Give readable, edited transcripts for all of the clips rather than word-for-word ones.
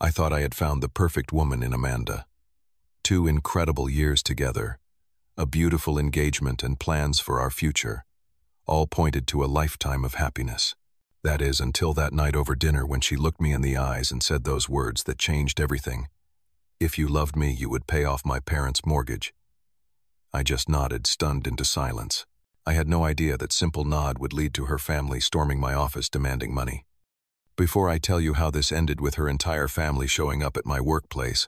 I thought I had found the perfect woman in Amanda. 2 incredible years together, a beautiful engagement and plans for our future, all pointed to a lifetime of happiness. That is, until that night over dinner when she looked me in the eyes and said those words that changed everything. "If you loved me, you would pay off my parents' mortgage." I just nodded, stunned into silence. I had no idea that simple nod would lead to her family storming my office demanding money. Before I tell you how this ended with her entire family showing up at my workplace,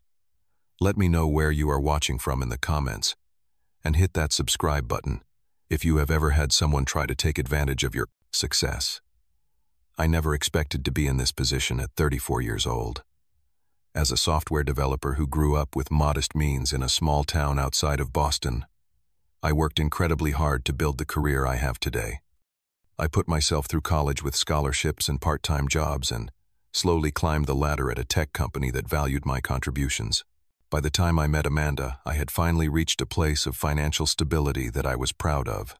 let me know where you are watching from in the comments, and hit that subscribe button if you have ever had someone try to take advantage of your success. I never expected to be in this position at 34 years old. As a software developer who grew up with modest means in a small town outside of Boston, I worked incredibly hard to build the career I have today. I put myself through college with scholarships and part-time jobs and slowly climbed the ladder at a tech company that valued my contributions. By the time I met Amanda, I had finally reached a place of financial stability that I was proud of.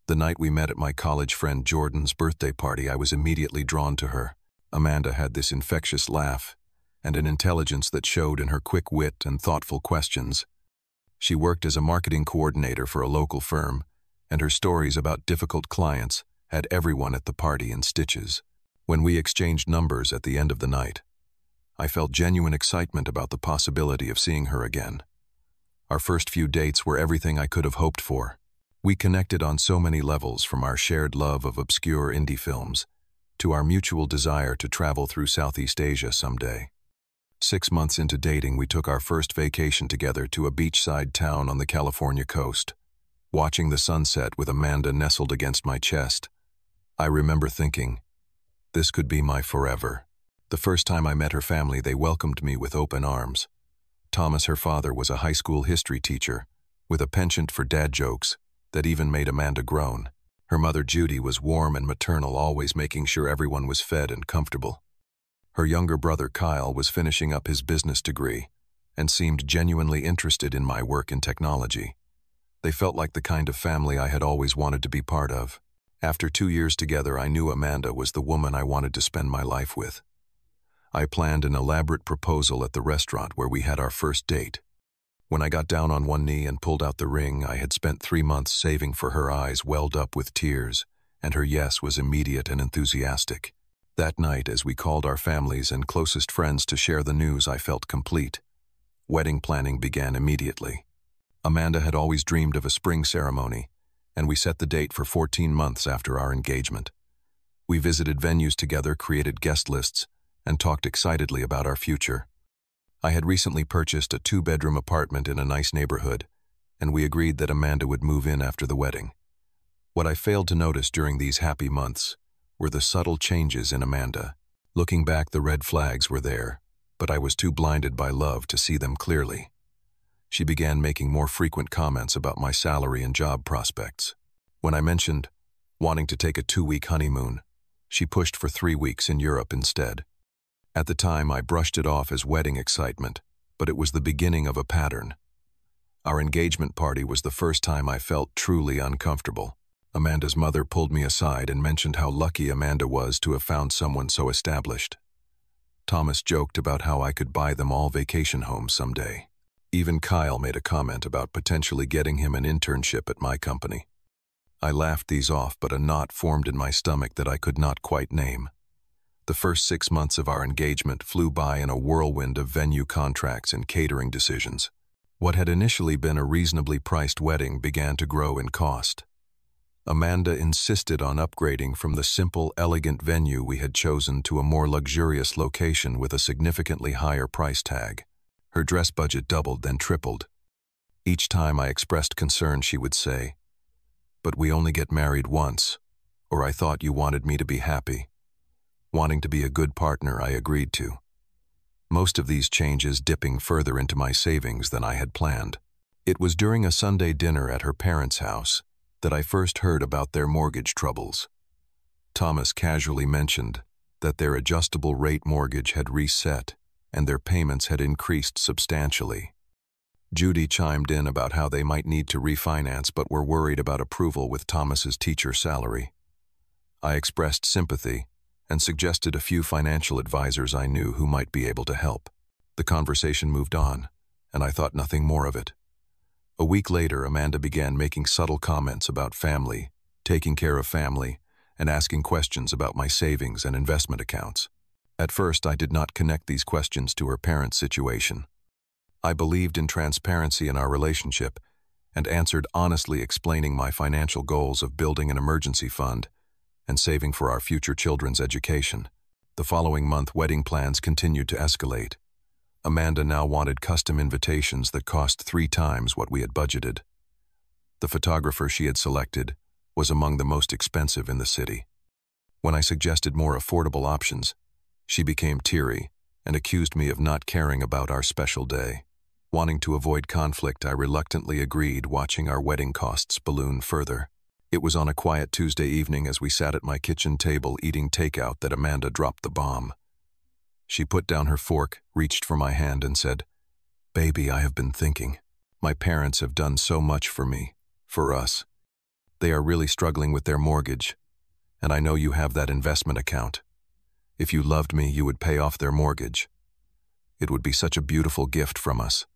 The night we met at my college friend Jordan's birthday party, I was immediately drawn to her. Amanda had this infectious laugh and an intelligence that showed in her quick wit and thoughtful questions. She worked as a marketing coordinator for a local firm, and her stories about difficult clients had everyone at the party in stitches. When we exchanged numbers at the end of the night, I felt genuine excitement about the possibility of seeing her again. Our first few dates were everything I could have hoped for. We connected on so many levels, from our shared love of obscure indie films to our mutual desire to travel through Southeast Asia someday. 6 months into dating, we took our first vacation together to a beachside town on the California coast. Watching the sunset with Amanda nestled against my chest, I remember thinking, this could be my forever. The first time I met her family, they welcomed me with open arms. Thomas, her father, was a high school history teacher with a penchant for dad jokes that even made Amanda groan. Her mother, Judy, was warm and maternal, always making sure everyone was fed and comfortable. Her younger brother, Kyle, was finishing up his business degree and seemed genuinely interested in my work in technology. They felt like the kind of family I had always wanted to be part of. After 2 years together, I knew Amanda was the woman I wanted to spend my life with. I planned an elaborate proposal at the restaurant where we had our first date. When I got down on one knee and pulled out the ring I had spent 3 months saving for, her eyes welled up with tears, and her yes was immediate and enthusiastic. That night, as we called our families and closest friends to share the news, I felt complete. Wedding planning began immediately. Amanda had always dreamed of a spring ceremony, and we set the date for 14 months after our engagement. We visited venues together, created guest lists, and talked excitedly about our future. I had recently purchased a 2-bedroom apartment in a nice neighborhood, and we agreed that Amanda would move in after the wedding. What I failed to notice during these happy months were the subtle changes in Amanda. Looking back, the red flags were there, but I was too blinded by love to see them clearly. She began making more frequent comments about my salary and job prospects. When I mentioned wanting to take a 2-week honeymoon, she pushed for 3 weeks in Europe instead. At the time, I brushed it off as wedding excitement, but it was the beginning of a pattern. Our engagement party was the first time I felt truly uncomfortable. Amanda's mother pulled me aside and mentioned how lucky Amanda was to have found someone so established. Thomas joked about how I could buy them all vacation homes someday. Even Kyle made a comment about potentially getting him an internship at my company. I laughed these off, but a knot formed in my stomach that I could not quite name. The first 6 months of our engagement flew by in a whirlwind of venue contracts and catering decisions. What had initially been a reasonably priced wedding began to grow in cost. Amanda insisted on upgrading from the simple, elegant venue we had chosen to a more luxurious location with a significantly higher price tag. Her dress budget doubled, then tripled. Each time I expressed concern, she would say, "But we only get married once," or "I thought you wanted me to be happy." Wanting to be a good partner, I agreed to. Most of these changes dipping further into my savings than I had planned. It was during a Sunday dinner at her parents' house that I first heard about their mortgage troubles. Thomas casually mentioned that their adjustable rate mortgage had reset and their payments had increased substantially. Judy chimed in about how they might need to refinance but were worried about approval with Thomas's teacher salary. I expressed sympathy and suggested a few financial advisors I knew who might be able to help. The conversation moved on, and I thought nothing more of it. A week later, Amanda began making subtle comments about family, taking care of family, and asking questions about my savings and investment accounts. At first, I did not connect these questions to her parents' situation. I believed in transparency in our relationship and answered honestly, explaining my financial goals of building an emergency fund and saving for our future children's education. The following month, wedding plans continued to escalate. Amanda now wanted custom invitations that cost 3 times what we had budgeted. The photographer she had selected was among the most expensive in the city. When I suggested more affordable options, she became teary and accused me of not caring about our special day. Wanting to avoid conflict, I reluctantly agreed, watching our wedding costs balloon further. It was on a quiet Tuesday evening as we sat at my kitchen table eating takeout that Amanda dropped the bomb. She put down her fork, reached for my hand, and said, "Baby, I have been thinking. My parents have done so much for me, for us. They are really struggling with their mortgage, and I know you have that investment account. If you loved me, you would pay off their mortgage. It would be such a beautiful gift from us."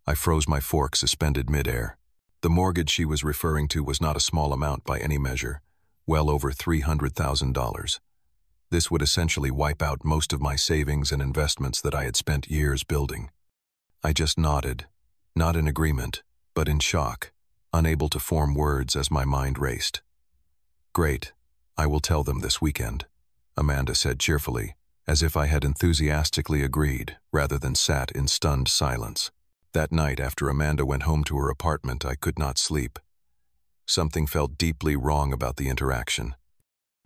I froze, my fork suspended midair. The mortgage she was referring to was not a small amount by any measure, well over $300,000. This would essentially wipe out most of my savings and investments that I had spent years building. I just nodded, not in agreement, but in shock, unable to form words as my mind raced. "Great, I will tell them this weekend," Amanda said cheerfully, as if I had enthusiastically agreed rather than sat in stunned silence. That night, after Amanda went home to her apartment, I could not sleep. Something felt deeply wrong about the interaction.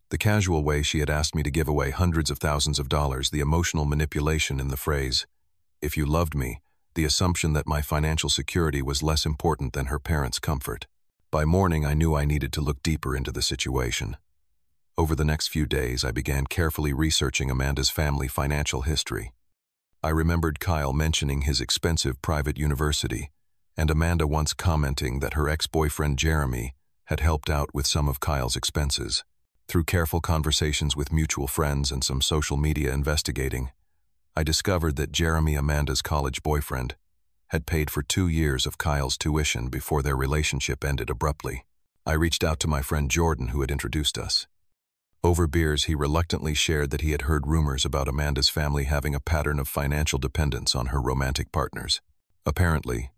The casual way she had asked me to give away hundreds of thousands of dollars, the emotional manipulation in the phrase, "if you loved me," the assumption that my financial security was less important than her parents' comfort. By morning, I knew I needed to look deeper into the situation. Over the next few days, I began carefully researching Amanda's family financial history. I remembered Kyle mentioning his expensive private university, and Amanda once commenting that her ex-boyfriend Jeremy had helped out with some of Kyle's expenses. Through careful conversations with mutual friends and some social media investigating, I discovered that Jeremy, Amanda's college boyfriend, had paid for 2 years of Kyle's tuition before their relationship ended abruptly. I reached out to my friend Jordan, who had introduced us. Over beers, he reluctantly shared that he had heard rumors about Amanda's family having a pattern of financial dependence on her romantic partners. Apparently,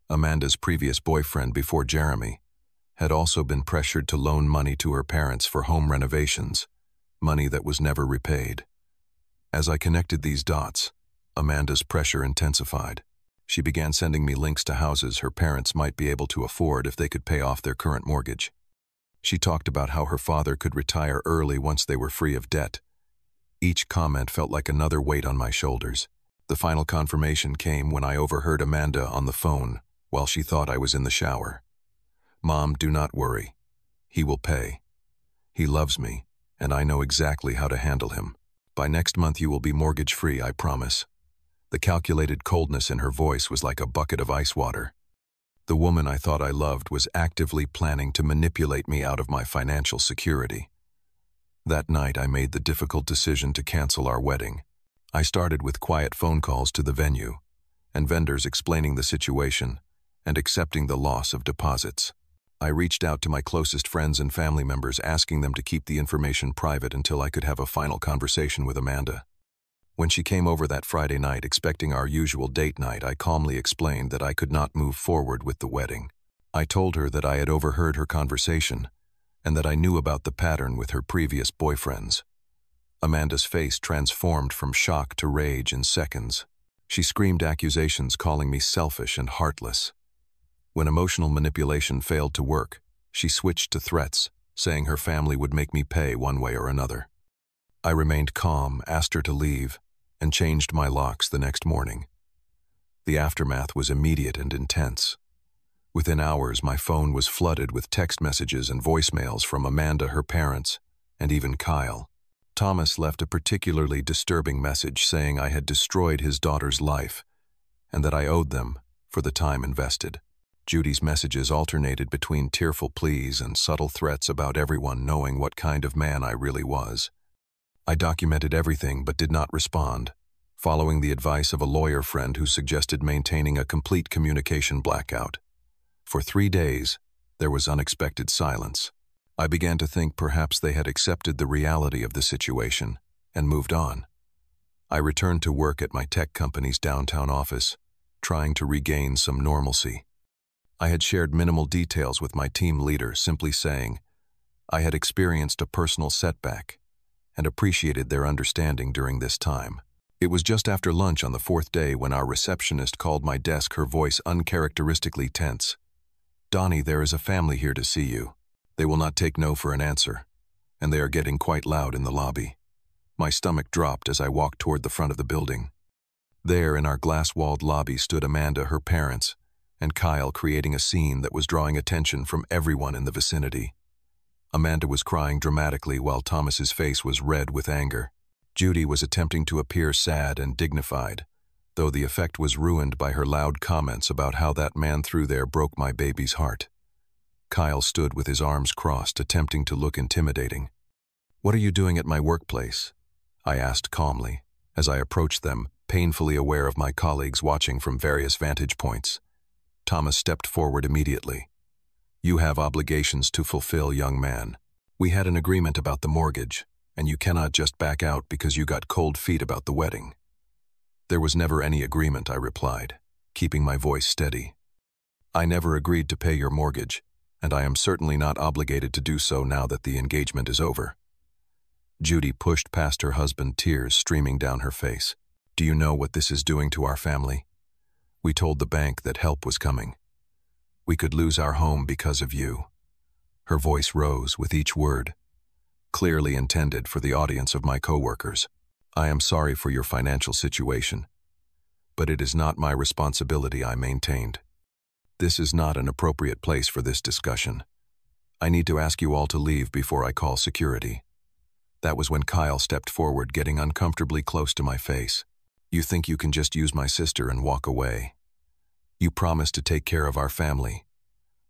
Amanda's previous boyfriend before Jeremy had also been pressured to loan money to her parents for home renovations, money that was never repaid. As I connected these dots, Amanda's pressure intensified. She began sending me links to houses her parents might be able to afford if they could pay off their current mortgage. She talked about how her father could retire early once they were free of debt. Each comment felt like another weight on my shoulders. The final confirmation came when I overheard Amanda on the phone while she thought I was in the shower. "Mom, do not worry. He will pay. He loves me, and I know exactly how to handle him. By next month you will be mortgage-free, I promise." The calculated coldness in her voice was like a bucket of ice water. The woman I thought I loved was actively planning to manipulate me out of my financial security. That night, I made the difficult decision to cancel our wedding. I started with quiet phone calls to the venue, and vendors explaining the situation and accepting the loss of deposits. I reached out to my closest friends and family members, asking them to keep the information private until I could have a final conversation with Amanda. When she came over that Friday night expecting our usual date night, I calmly explained that I could not move forward with the wedding. I told her that I had overheard her conversation and that I knew about the pattern with her previous boyfriends. Amanda's face transformed from shock to rage in seconds. She screamed accusations, calling me selfish and heartless. When emotional manipulation failed to work, she switched to threats, saying her family would make me pay one way or another. I remained calm, asked her to leave, and changed my locks the next morning. The aftermath was immediate and intense. Within hours, my phone was flooded with text messages and voicemails from Amanda, her parents, and even Kyle. Thomas left a particularly disturbing message saying I had destroyed his daughter's life and that I owed them for the time invested. Judy's messages alternated between tearful pleas and subtle threats about everyone knowing what kind of man I really was. I documented everything but did not respond, following the advice of a lawyer friend who suggested maintaining a complete communication blackout. For 3 days, there was unexpected silence. I began to think perhaps they had accepted the reality of the situation and moved on. I returned to work at my tech company's downtown office, trying to regain some normalcy. I had shared minimal details with my team leader, simply saying I had experienced a personal setback and appreciated their understanding during this time. It was just after lunch on the 4th day when our receptionist called my desk, her voice uncharacteristically tense. "Donnie, there is a family here to see you. They will not take no for an answer, and they are getting quite loud in the lobby." My stomach dropped as I walked toward the front of the building. There, in our glass-walled lobby, stood Amanda, her parents, and Kyle, creating a scene that was drawing attention from everyone in the vicinity. Amanda was crying dramatically while Thomas's face was red with anger. Judy was attempting to appear sad and dignified, though the effect was ruined by her loud comments about how that man through there broke my baby's heart. Kyle stood with his arms crossed, attempting to look intimidating. "What are you doing at my workplace?" I asked calmly, as I approached them, painfully aware of my colleagues watching from various vantage points. Thomas stepped forward immediately. "You have obligations to fulfill, young man. We had an agreement about the mortgage, and you cannot just back out because you got cold feet about the wedding." "There was never any agreement," I replied, keeping my voice steady. "I never agreed to pay your mortgage, and I am certainly not obligated to do so now that the engagement is over." Judy pushed past her husband, tears streaming down her face. "Do you know what this is doing to our family? We told the bank that help was coming. We could lose our home because of you." Her voice rose with each word, clearly intended for the audience of my coworkers. "I am sorry for your financial situation, but it is not my responsibility," I maintained. "This is not an appropriate place for this discussion. I need to ask you all to leave before I call security." That was when Kyle stepped forward, getting uncomfortably close to my face. "You think you can just use my sister and walk away? You promised to take care of our family."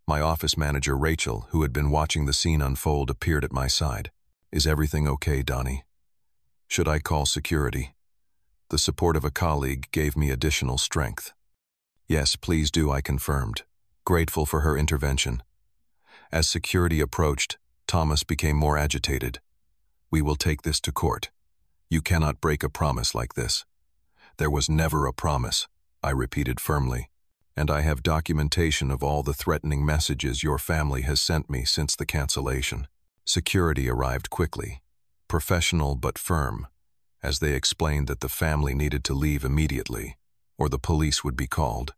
My office manager, Rachel, who had been watching the scene unfold, appeared at my side. "Is everything okay, Donnie? Should I call security?" The support of a colleague gave me additional strength. "Yes, please do," I confirmed, grateful for her intervention. As security approached, Thomas became more agitated. "We will take this to court. You cannot break a promise like this." "There was never a promise," I repeated firmly, "and I have documentation of all the threatening messages your family has sent me since the cancellation." Security arrived quickly, professional but firm, as they explained that the family needed to leave immediately, or the police would be called.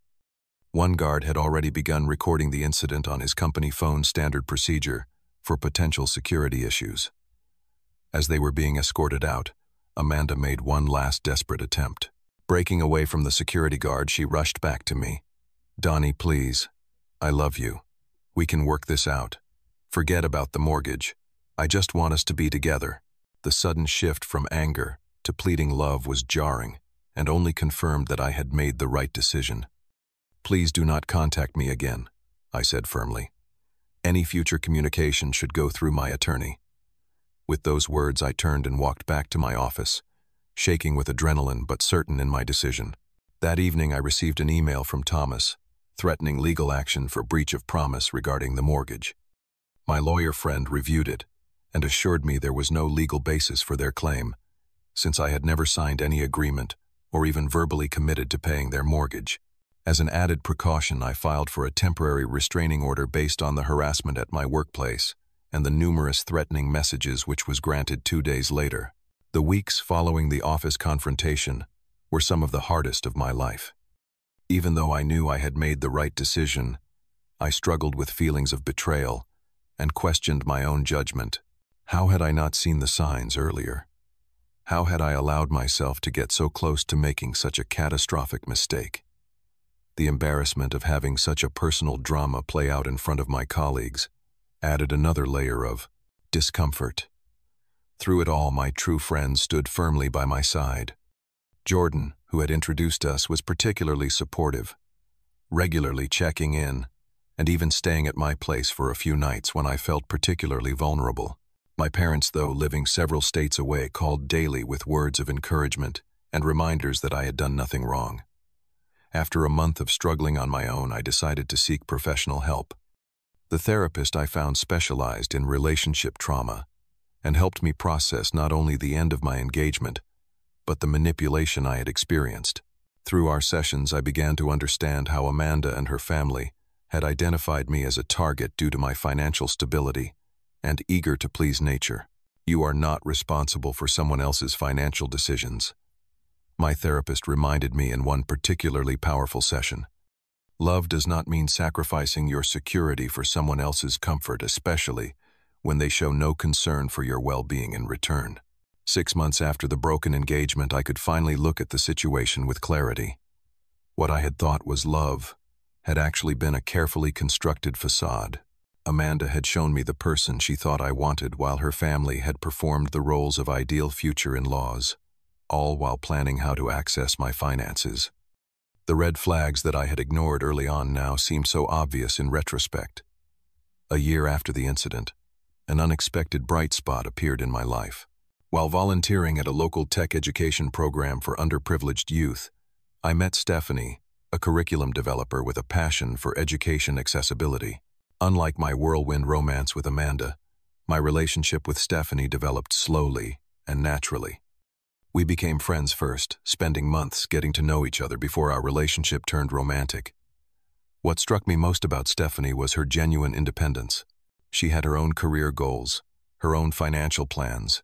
One guard had already begun recording the incident on his company phone, standard procedure for potential security issues. As they were being escorted out, Amanda made one last desperate attempt. Breaking away from the security guard, she rushed back to me. "Donnie, please. I love you. We can work this out. Forget about the mortgage. I just want us to be together." The sudden shift from anger to pleading love was jarring and only confirmed that I had made the right decision. "Please do not contact me again," I said firmly. "Any future communication should go through my attorney." With those words, I turned and walked back to my office, shaking with adrenaline but certain in my decision. That evening, I received an email from Thomas, threatening legal action for breach of promise regarding the mortgage. My lawyer friend reviewed it and assured me there was no legal basis for their claim, since I had never signed any agreement or even verbally committed to paying their mortgage. As an added precaution, I filed for a temporary restraining order based on the harassment at my workplace and the numerous threatening messages, which was granted 2 days later. The weeks following the office confrontation were some of the hardest of my life. Even though I knew I had made the right decision, I struggled with feelings of betrayal and questioned my own judgment. How had I not seen the signs earlier? How had I allowed myself to get so close to making such a catastrophic mistake? The embarrassment of having such a personal drama play out in front of my colleagues added another layer of discomfort. Through it all, my true friend stood firmly by my side. Jordan, who had introduced us, was particularly supportive, regularly checking in, and even staying at my place for a few nights when I felt particularly vulnerable. My parents, though living several states away, called daily with words of encouragement and reminders that I had done nothing wrong. After a month of struggling on my own, I decided to seek professional help. The therapist I found specialized in relationship trauma and helped me process not only the end of my engagement, but the manipulation I had experienced. Through our sessions, I began to understand how Amanda and her family had identified me as a target due to my financial stability and eager to please nature. You are not responsible for someone else's financial decisions. My therapist reminded me in one particularly powerful session. Love does not mean sacrificing your security for someone else's comfort, especially when they show no concern for your well-being in return. 6 months after the broken engagement, I could finally look at the situation with clarity. What I had thought was love had actually been a carefully constructed facade. Amanda had shown me the person she thought I wanted, while her family had performed the roles of ideal future in-laws, all while planning how to access my finances. The red flags that I had ignored early on now seemed so obvious in retrospect. A year after the incident, an unexpected bright spot appeared in my life. While volunteering at a local tech education program for underprivileged youth, I met Stephanie, a curriculum developer with a passion for education accessibility. Unlike my whirlwind romance with Amanda, my relationship with Stephanie developed slowly and naturally. We became friends first, spending months getting to know each other before our relationship turned romantic. What struck me most about Stephanie was her genuine independence. She had her own career goals, her own financial plans,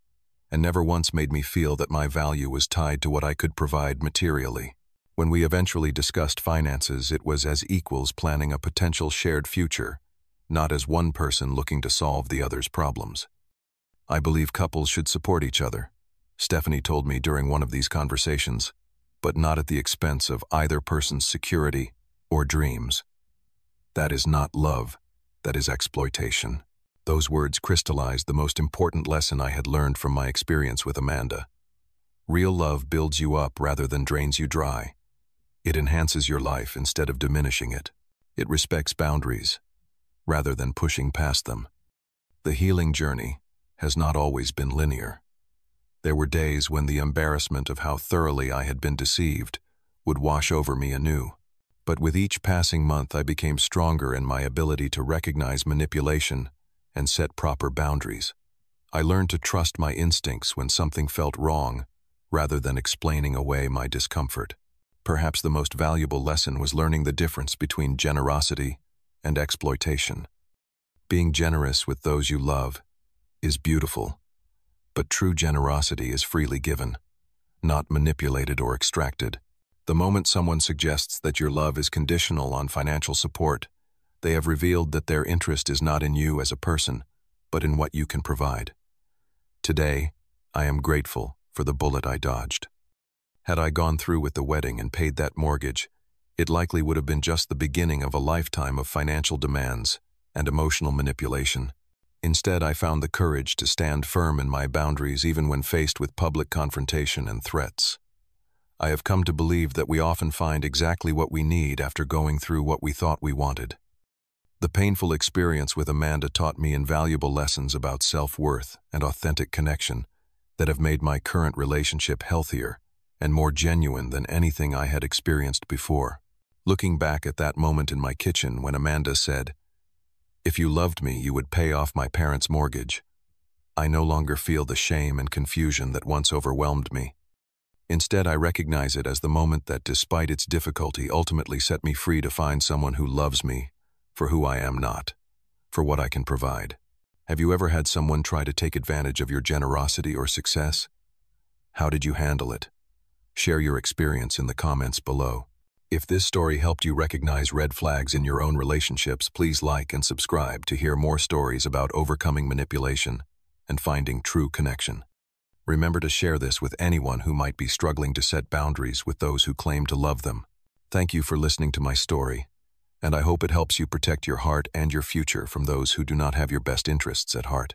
and never once made me feel that my value was tied to what I could provide materially. When we eventually discussed finances, it was as equals planning a potential shared future, not as one person looking to solve the other's problems. I believe couples should support each other, Stephanie told me during one of these conversations, but not at the expense of either person's security or dreams. That is not love, that is exploitation. Those words crystallized the most important lesson I had learned from my experience with Amanda. Real love builds you up rather than drains you dry. It enhances your life instead of diminishing it. It respects boundaries rather than pushing past them. The healing journey has not always been linear. There were days when the embarrassment of how thoroughly I had been deceived would wash over me anew. But with each passing month, I became stronger in my ability to recognize manipulation and set proper boundaries. I learned to trust my instincts when something felt wrong, rather than explaining away my discomfort. Perhaps the most valuable lesson was learning the difference between generosity and exploitation. Being generous with those you love is beautiful, but true generosity is freely given, not manipulated or extracted. The moment someone suggests that your love is conditional on financial support, they have revealed that their interest is not in you as a person, but in what you can provide. Today, I am grateful for the bullet I dodged. Had I gone through with the wedding and paid that mortgage, it likely would have been just the beginning of a lifetime of financial demands and emotional manipulation. Instead, I found the courage to stand firm in my boundaries even when faced with public confrontation and threats. I have come to believe that we often find exactly what we need after going through what we thought we wanted. The painful experience with Amanda taught me invaluable lessons about self-worth and authentic connection that have made my current relationship healthier and more genuine than anything I had experienced before. Looking back at that moment in my kitchen when Amanda said, "If you loved me, you would pay off my parents' mortgage," I no longer feel the shame and confusion that once overwhelmed me. Instead, I recognize it as the moment that, despite its difficulty, ultimately set me free to find someone who loves me for who I am not, for what I can provide. Have you ever had someone try to take advantage of your generosity or success? How did you handle it? Share your experience in the comments below. If this story helped you recognize red flags in your own relationships, please like and subscribe to hear more stories about overcoming manipulation and finding true connection. Remember to share this with anyone who might be struggling to set boundaries with those who claim to love them. Thank you for listening to my story, and I hope it helps you protect your heart and your future from those who do not have your best interests at heart.